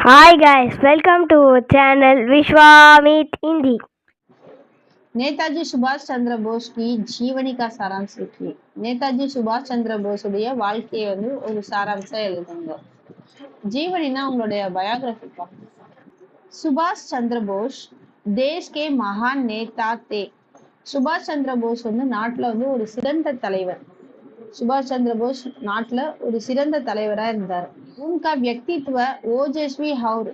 Hi guys, welcome to channel Vishwamit Hindi. Netaji Subhash Chandra Bose की जीवनी का सारांश लिखिए. நேதாஜி சுபாஷ் சந்திர போஸுடைய வாழ்க்கையை ஒரு சாராம்சம் எழுதுங்க. ஜீவனினா உங்களுடைய பயோகிராஃபிப்பா. சுபாஷ் சந்திர போஸ் தேஷ் கே மகான் நேதா தே. சுபாஷ் சந்திர போஸ் நாட்டுல ஒரு சிறந்த தலைவர். சுபாஷ் சந்திர போஸ் நாட்டுல ஒரு சிறந்த தலைவரா இருந்தார். உன்கா வியக்தித்வ ஓஜஸ்வி ஹவுர்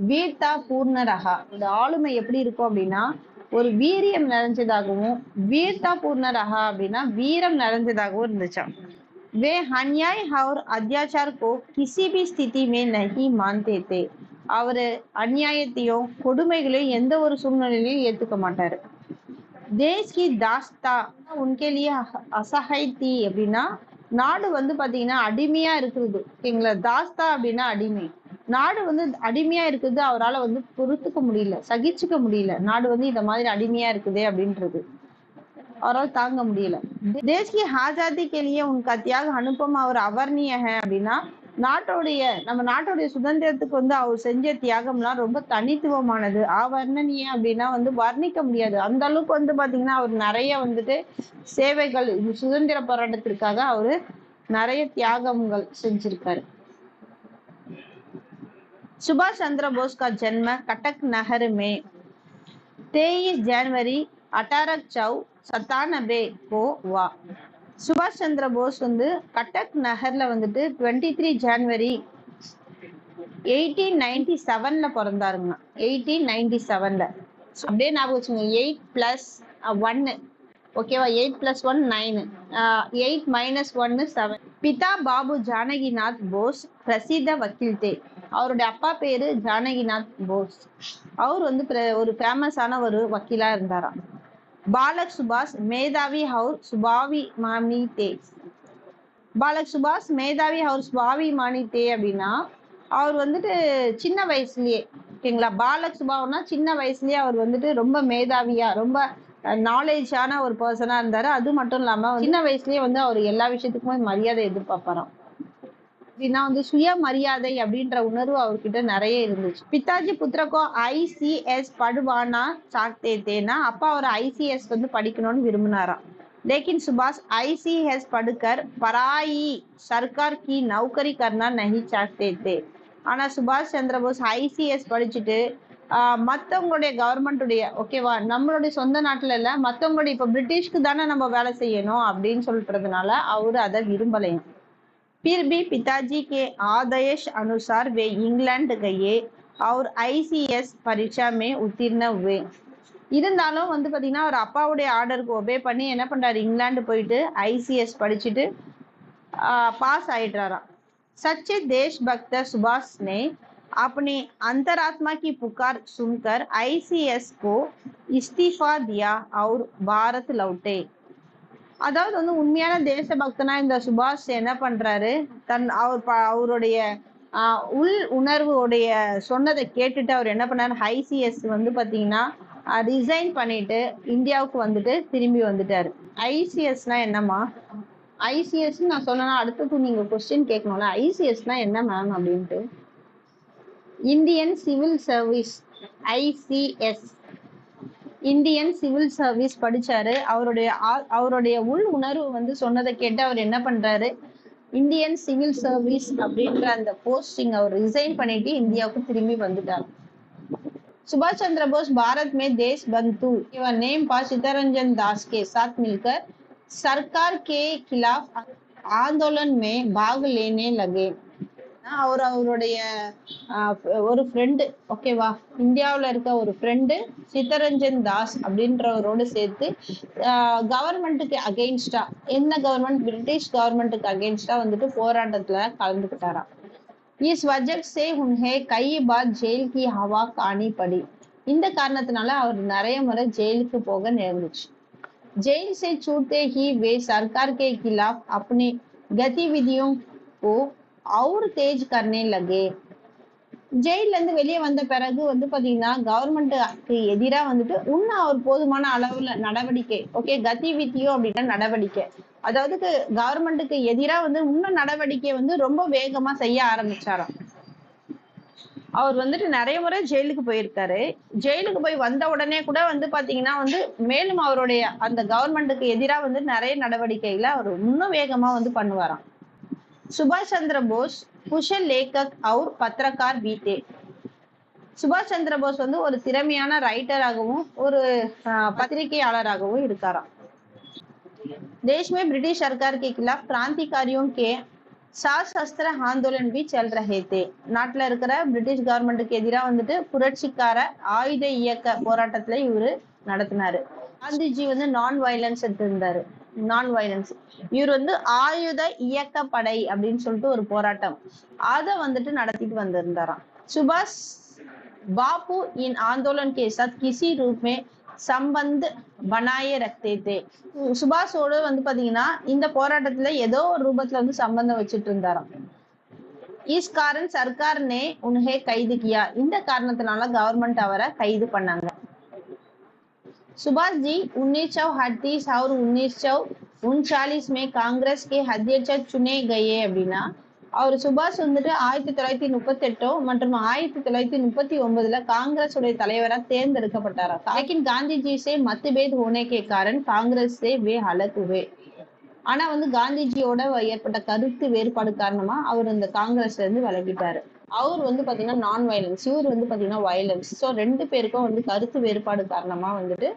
வீர்த்தா பூர்ண ரகா. இந்த ஆளுமை எப்படி இருக்கும் அப்படின்னா ஒரு வீரியம் நிறைஞ்சதாகவும் வீர்த்தா பூர்ண ரகா அப்படின்னா வீரம் நிறைஞ்சதாகவும் இருந்துச்சாம். வே अन्याय और अत्याचार को किसी भी स्थिति में नहीं मानते थे. அவரு அநியாயத்தையும் கொடுமைகளையும் எந்த ஒரு சூழ்நிலையிலையும் ஏத்துக்க மாட்டாரு. தேஷ் கி தாஸ்தா உன்கே லியே அசஹை தி அப்படின்னா நாடு பாத்தீங்கன்னா அடிமையா இருக்குது. ஓகேங்களா, தாஸ்தா அப்படின்னா அடிமை. நாடு அடிமையா இருக்குது, அவரால் பொறுத்துக்க முடியல, சகிச்சுக்க முடியல. நாடு இந்த மாதிரி அடிமையா இருக்குதே அப்படின்றது அவரால் தாங்க முடியல. தேசிய ஆசாதி கேலியே உனக்கு தியாக அனுப்பம் அவர் அவர்ணிய அப்படின்னா நம்ம நாட்டுடைய சுதந்திரத்துக்கு அவர் செஞ்ச தியாகம்லாம் ரொம்ப தனித்துவமானது. அவர்ணனிய அப்படின்னா வர்ணிக்க முடியாது. அந்த அளவுக்கு பாத்தீங்கன்னா அவர் நிறைய சேவைகள் சுதந்திர போராட்டத்திற்காக அவரு நிறைய தியாகங்கள் செஞ்சிருக்காரு. सुभाष चंद्र बोस का जन्म कटक नगर में 23 जनवरी 1897 को हुआ. சுபாஷ் சந்திர போஸ் கட்டக் நகர்ல 23 ஜனவரி 1897ல பிறந்தாருங்க. 1897ல அப்படியே ஞாபகம் வச்சுங்க. 8+1 ஓகேவா? 8+1 9, 8 - 1 7. பிதா பாபு ஜானகிநாத் போஸ் பிரசித்த வக்கீல் தே. அவருடைய அப்பா பேரு ஜானகிநாத் போஸ். அவர் ஒரு ஃபேமஸான ஒரு வக்கீலா இருந்தாராம். பாலக் சுபாஷ் மேதாவி ஹவுர் சுபாவி மானி தே. பாலக் சுபாஷ் மேதாவி ஹவுர் சுபாவி மானி தே அப்படின்னா அவர் சின்ன வயசுலயே, ஓகேங்களா, பாலக் சுபாவ்னா சின்ன வயசுலயே அவர் ரொம்ப மேதாவியா ரொம்ப நாலேஜான ஒரு பர்சனா இருந்தாரு. அது மட்டும் இல்லாம சின்ன வயசுலயே அவர் எல்லா விஷயத்துக்குமே மரியாதை எதிர்பார்ப்பாராம். அப்படின்னா சுய மரியாதை அப்படின்ற உணர்வு அவர்கிட்ட நிறைய இருந்துச்சு. பிதாஜி புத்திரக்கோ ICS படுவானா சாக்தே தேனா. அப்பா அவர் ICS படிக்கணும்னு விரும்பினாராம். लेकिन सुभाष ICS पढ़कर पराई सरकार की नौकरी करना नहीं चाहते थे. ஆனா சுபாஷ் சந்திர போஸ் ICS படிச்சுட்டு மத்தவங்களுடைய கவர்மெண்டுடைய, ஓகேவா, நம்மளுடைய சொந்த நாட்டுல இல்ல, மத்தவங்களுடைய இப்ப பிரிட்டிஷ்க்கு தானே நம்ம வேலை செய்யணும் அப்படின்னு சொல்றதுனால அவரு அதை விரும்பலையும். फिर भी पिताजी के आदेश अनुसार वे इंग्लैंड गए और ICS परीक्षा में उत्तीर्ण हुए. இருந்தாலும் பாத்தீங்கன்னா அவர் அப்பாவுடைய ஆர்டருக்கு ஒபே பண்ணி என்ன பண்றாரு, இங்கிலாந்து போயிட்டு ICS படிச்சுட்டு பாஸ் ஆயிடுறாராம். सच्चे देशभक्त सुभाष ने अपनी अंतरात्मा की पुकार सुनकर ICS को इस्तीफा दिया और भारत लौटे. அதாவது உண்மையான தேசபக்தனா இந்த சுபாஷ் என்ன பண்றாரு, அவருடைய உள் உணர்வுடைய சொன்னதை கேட்டுட்டு அவர் என்ன பண்ணாரு, ICS பாத்தீங்கன்னா ரிசைன் பண்ணிட்டு இந்தியாவுக்கு திரும்பி வந்துட்டாரு. ICSனா என்னமா? ICS நான் சொன்னா அடுத்தது நீங்க கொஸ்டின் கேட்கணும்ல, ICSனா என்ன மேம் அப்படின்ட்டு. Indian civil service, ICS Indian civil service படிச்சாரு. அவருடைய உள் உணர்வு சொன்னதை கேட்டு அவர் என்ன பண்றாரு, இந்தியன் சிவில் சர்வீஸ் அப்படின்ற அந்த போஸ்டிங் அவர் ரிசைன் பண்ணிட்டு இந்தியாவுக்கு திரும்பி வந்துட்டார். सुभाष चंद्र बोस भारत में देश बंधु एवं नेम पा चित्तरंजन दास के साथ मिलकर सरकार के खिलाफ आंदोलन में भाग लेने लगे. அவருடைய ஒரு ஃப்ரெண்டு, ஓகேவா, இந்தியாவில் இருக்க ஒரு ஃப்ரெண்டு சித்தரஞ்சன் தாஸ் அப்படின்றவரோடு சேர்த்து கவர்மெண்ட்டுக்கு அகெயின்ஸ்டா, என்ன கவர்மெண்ட், பிரிட்டிஷ் கவர்மெண்ட்டுக்கு அகெயின்ஸ்டா போராட்டத்துல கலந்துக்கிட்டாராம். इस वजह से उन्हें कई बार जेल की हवा खानी पड़ी. இந்த காரணத்தினால அவர் நிறைய முறை ஜெயிலுக்கு போக நேர்ந்துச்சு. जेल से छूटते ही वे सरकार के खिलाफ अपनी गतिविधियों को और तेज करने लगे. ஜெயில இருந்து வெளியே வந்த பிறகு பாத்தீங்கன்னா கவர்மெண்ட்டுக்கு எதிராக இன்னும் அவர் போதுமான அளவுல நடவடிக்கை, ஓகே, கதிவிதியோ அப்படின்னா நடவடிக்கை, அதாவது கவர்மெண்ட்டுக்கு எதிராக இன்னும் நடவடிக்கை ரொம்ப வேகமா செய்ய ஆரம்பிச்சாராம். அவர் வந்துட்டு நிறைய முறை ஜெயிலுக்கு போயிருக்காரு. ஜெயிலுக்கு போய் வந்த உடனே கூட வந்து பாத்தீங்கன்னா வந்து மேலும் அவருடைய அந்த கவர்மெண்ட்டுக்கு எதிரா வந்து நிறைய நடவடிக்கைகளை அவர் இன்னும் வேகமா வந்து பண்ணுவாராம். சுபாஷ் சந்திர போஸ் குஷல் லேக்கக் அவுர் பத்திரக்கார் பீத்தே. சுபாஷ் சந்திர போஸ் வந்து ஒரு திறமையான ரைட்டராகவும் ஒரு பத்திரிகையாளராகவும் இருக்காராம். देश में ब्रिटिश सरकार के खिलाफ क्रांतिकारियों के सशस्त्र आंदोलन भी चल रहे थे. நாட்டுல இருக்கிற பிரிட்டிஷ் கவர்மெண்ட்டுக்கு எதிராக வந்துட்டு புரட்சிக்கார ஆயுத இயக்க போராட்டத்துல இவரு நடத்தினாரு. காந்திஜி வந்து நான் வயலன்ஸ் எடுத்திருந்தாரு. நான் வயலன்ஸ் இவர் வந்து ஆயுத இயக்க படை அப்படின்னு சொல்லிட்டு ஒரு போராட்டம் அதை வந்துட்டு நடத்திட்டு வந்திருந்தாராம். சுபாஷ் बापू इन आंदोलन के साथ किसी रूप में संबंध बनाए रखते थे. சுபாஷோட வந்து பாத்தீங்கன்னா இந்த போராட்டத்துல ஏதோ ஒரு ரூபத்துல வந்து சம்பந்தம் வச்சுட்டு இருந்தாராம். इस कारण सरकार ने उन्हें கைது किया. இந்த காரணத்தினால கவர்மெண்ட் அவரை கைது பண்ணாங்க. सुभाष जी 1938 और 1939 में कांग्रेस के अध्यक्ष चुने गए அப்படின்னா அவர் சுபாஷ் வந்துட்டு 1938 மற்றும் 1939 कांग्रेस उடைய தலைவரா தேர்ந்தெடுக்கப்பட்டாரா. लेकिन गांधी जी से मतभेद होने के कारण कांग्रेस से वे अलग हुए. ஆனா வந்து காந்திஜியோட ஏற்பட்ட கருத்து வேறுபாடு காரணமா அவர் இந்த காங்கிரஸ்ல இருந்து விலகிட்டாரு. அவர் வந்து பாத்தீங்கன்னா நான் வயலன்ஸ், இவர் வந்து பாத்தீங்கன்னா வயலன்ஸ். சோ ரெண்டு பேருக்கும் வந்து கருத்து வேறுபாடு காரணமா வந்துட்டு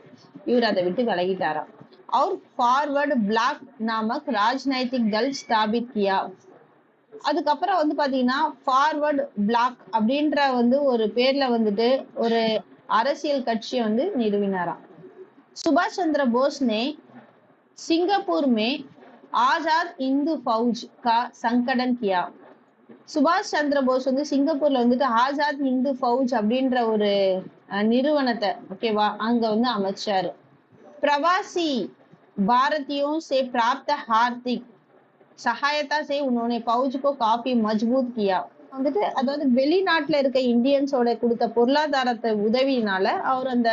இவர் அதை விட்டு விலகிட்டாராம். और फॉरवर्ड ब्लॉक नामक राजनीतिक दल स्थापित किया. அதுக்கப்புறம் வந்து பாத்தீங்கன்னா ஃபார்வர்ட் பிளாக் அப்படின்ற வந்து ஒரு பேர்ல வந்துட்டு ஒரு அரசியல் கட்சியை வந்து நிறுவினாராம். சுபாஷ் சந்திர போஸ் ने सिंगापुर में आजाद हिंदू फौज का संगठन किया. சுபாஷ் சந்திர போஸ் வந்து சிங்கப்பூர்ல வந்துட்டு ஆசாத் இந்து ஃபவுஜ் அப்படின்ற ஒரு நிறுவனத்தை ஓகேவா அங்க வந்து அமைச்சாரு. प्रवासी भारतीयों से प्राप्त आर्थिक सहायता से उन्होंने फौज को काफी मजबूत किया. வந்துட்டு அதாவது வெளிநாட்டுல இருக்க இந்தியன்ஸோட கொடுத்த பொருளாதாரத்தை உதவியினால அவர் அந்த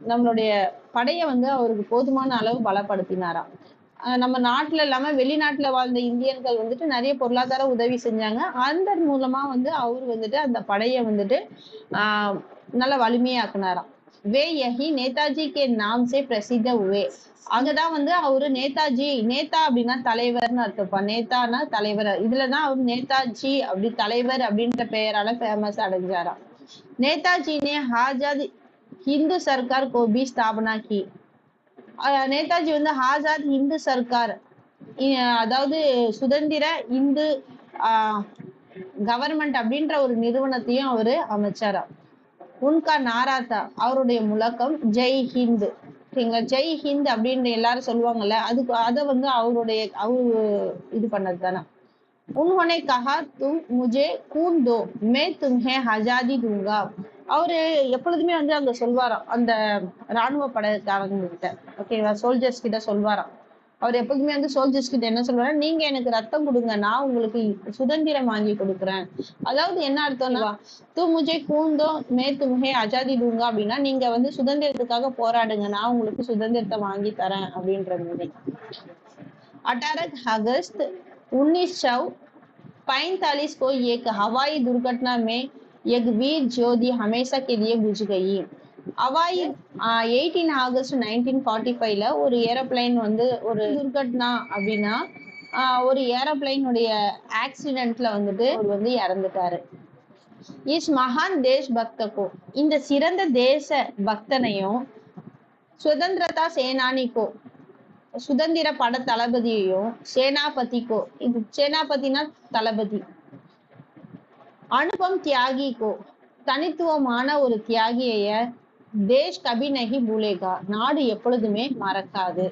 நம்மளுடைய படைய வந்து அவருக்கு போதுமான அளவு பலப்படுத்தினாராம். நம்ம நாட்டுல இல்லாம வெளிநாட்டுல வாழ்ந்த இந்தியன்கள் வந்துட்டு நிறைய பொருளாதார உதவி செஞ்சாங்க. அந்த மூலமா வந்து அவர் வந்துட்டு அந்த படையை வந்துட்டு நல்ல வலிமையாக்குனாராம். வே யஹி நேதாஜி கே நாம் சே பிரசித்த हुए. அங்கதான் வந்து அவரு நேதாஜி, நேதா அப்படின்னா தலைவர்னு அர்த்தப்பா, நேதானா தலைவர், இதுலதான் அவர் நேதாஜி அப்படி தலைவர் அப்படின்ற பெயரால ஃபேமஸ் அடைஞ்சாராம். நேதாஜி ने आजाद हिंदू सरकार को भी स्थापना की. நேதாஜி வந்து ஆசாத் இந்து சர்க்கார் அதாவது சுதந்திர இந்து கவர்மெண்ட் அப்படின்ற ஒரு நிறுவனத்தையும் அவரு அமைச்சாராம். உன்கா நாராத்தா அவருடைய முழக்கம் ஜெய் ஹிந்த். சரிங்களா, ஜெய் ஹிந்த் அப்படின்னு எல்லாரும் சொல்லுவாங்கல்ல, அதுக்கு அதை வந்து அவரு இது பண்ணது தானே. உன்ஹோனே கஹா தும் முஜே கூன் தோ மே தும்ஹே ஆசாதி தூங்கா. அவரு எப்பொழுதுமே வந்து அங்க சொல்வாராம் அந்த ராணுவ படைக்காரங்க கிட்ட, ஓகேவா, சோல்ஜர்ஸ் கிட்ட சொல்வாராம். அவர் எப்போதுமே வந்து சோல்ஜர்ஸ் கிட்ட என்ன சொல்றாரு, நீங்க எனக்கு ரத்தம் கொடுங்க, நான் உங்களுக்கு சுதந்திரம் வாங்கி கொடுக்குறேன். அதாவது என்ன அர்த்தம்னா, தூ முஜே கூந்தோ மே தும்ஹே ஆசாதி தூங்கா அப்படின்னா நீங்க வந்து சுதந்திரத்துக்காக போராடுங்க, நான் உங்களுக்கு சுதந்திரத்தை வாங்கி தரேன் அப்படின்ற மாதிரி. 18 अगस्त 1945 को एक हवाई दुर्घटना में एक वीर ज्योति हमेशा के लिए बुझ गई. हवाई 18 ஆகஸ்ட் 1945ல ஒரு ஏரோப்ளைன் வந்து ஒரு துர்கட்னா அப்படின்னா ஒரு ஏரோப்ளைனுடைய ஆக்சிடென்ட்ல வந்துட்டு அவர் வந்து இறந்துட்டாரு. இஸ் மகான் தேஷ் பக்தகோ, இந்த சிறந்த தேச பக்தனையும் சுதந்திரதா சேனானிக்கோ சுதந்திர பட தளபதியையும் சேனாபதிக்கோ, இது சேனாபதினா தளபதி, அனுபம் தியாகிக்கோ தனித்துவமான ஒரு தியாகிய தேஷ் கபி நஹி பூலேகா நாடு எப்பொழுதுமே மறக்காது.